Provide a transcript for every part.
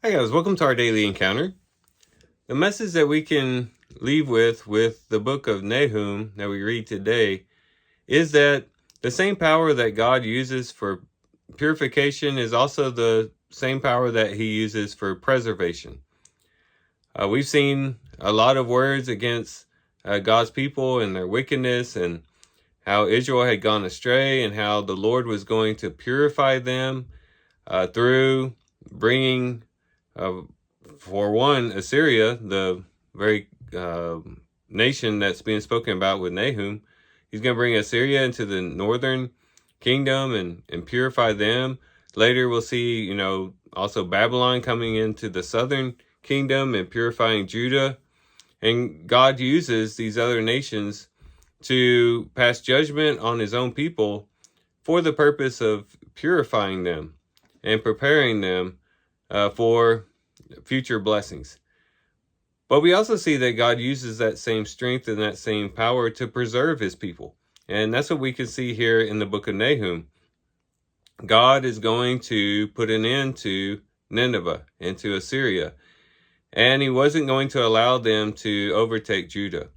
Hi guys, welcome to our daily encounter. The message that we can leave with the book of Nahum that we read today is that the same power that God uses for purification is also the same power that he uses for preservation. We've seen a lot of words against God's people and their wickedness, and how Israel had gone astray, and how the Lord was going to purify them through bringing for one, Assyria, the very nation that's being spoken about with Nahum. He's going to bring Assyria into the northern kingdom and purify them. Later we'll see, also Babylon coming into the southern kingdom and purifying Judah. And God uses these other nations to pass judgment on his own people for the purpose of purifying them and preparing them for future blessings. But we also see that God uses that same strength and that same power to preserve his people. And that's what we can see here in the book of Nahum. God is going to put an end to Nineveh and to Assyria. And he wasn't going to allow them to overtake Judah.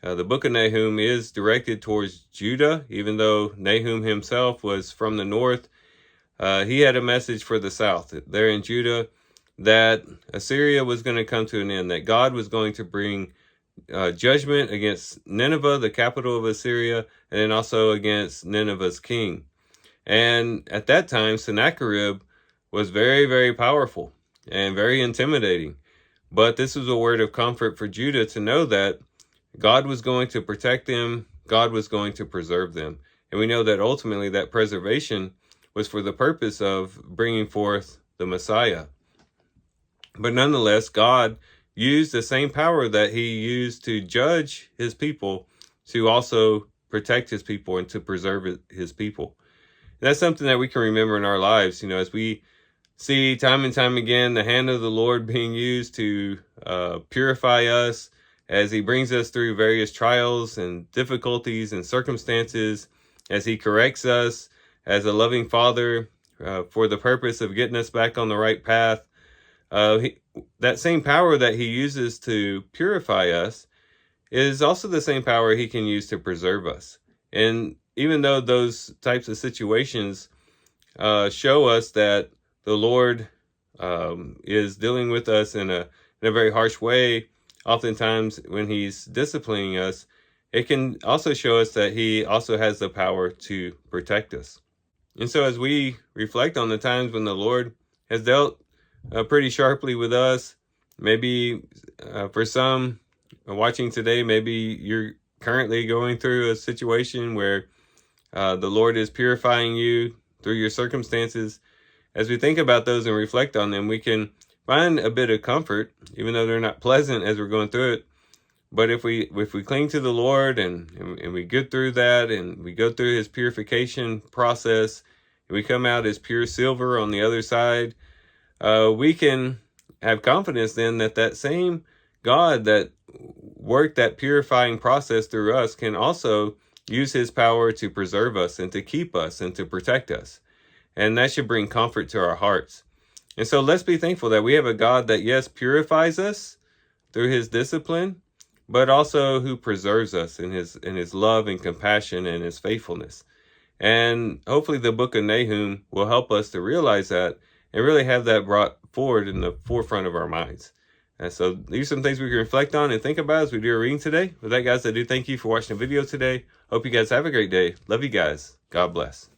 The book of Nahum is directed towards Judah, even though Nahum himself was from the north. He had a message for the south there in Judah, that Assyria was going to come to an end, that God was going to bring judgment against Nineveh, the capital of Assyria, and then also against Nineveh's king. And at that time, Sennacherib was very, very powerful and very intimidating. But this was a word of comfort for Judah to know that God was going to protect them, God was going to preserve them. And we know that ultimately that preservation was for the purpose of bringing forth the Messiah. But nonetheless, God used the same power that he used to judge his people to also protect his people and to preserve his people. And that's something that we can remember in our lives, as we see time and time again the hand of the Lord being used to purify us as he brings us through various trials and difficulties and circumstances, as he corrects us as a loving father for the purpose of getting us back on the right path. That same power that he uses to purify us is also the same power he can use to preserve us. And even though those types of situations show us that the Lord is dealing with us in a very harsh way, oftentimes when he's disciplining us, it can also show us that he also has the power to protect us. And so as we reflect on the times when the Lord has dealt pretty sharply with us, maybe for some watching today, maybe you're currently going through a situation where the Lord is purifying you through your circumstances. As we think about those and reflect on them, we can find a bit of comfort, even though they're not pleasant as we're going through it. But if we cling to the Lord and we get through that, and we go through his purification process, and we come out as pure silver on the other side, we can have confidence then that that same God that worked that purifying process through us can also use his power to preserve us and to keep us and to protect us. And that should bring comfort to our hearts. And so let's be thankful that we have a God that, yes, purifies us through his discipline, but also who preserves us in his love and compassion and his faithfulness. And hopefully the book of Nahum will help us to realize that and really have that brought forward in the forefront of our minds. And so these are some things we can reflect on and think about as we do our reading today. With that, guys, I do thank you for watching the video today. Hope you guys have a great day. Love you guys. God bless.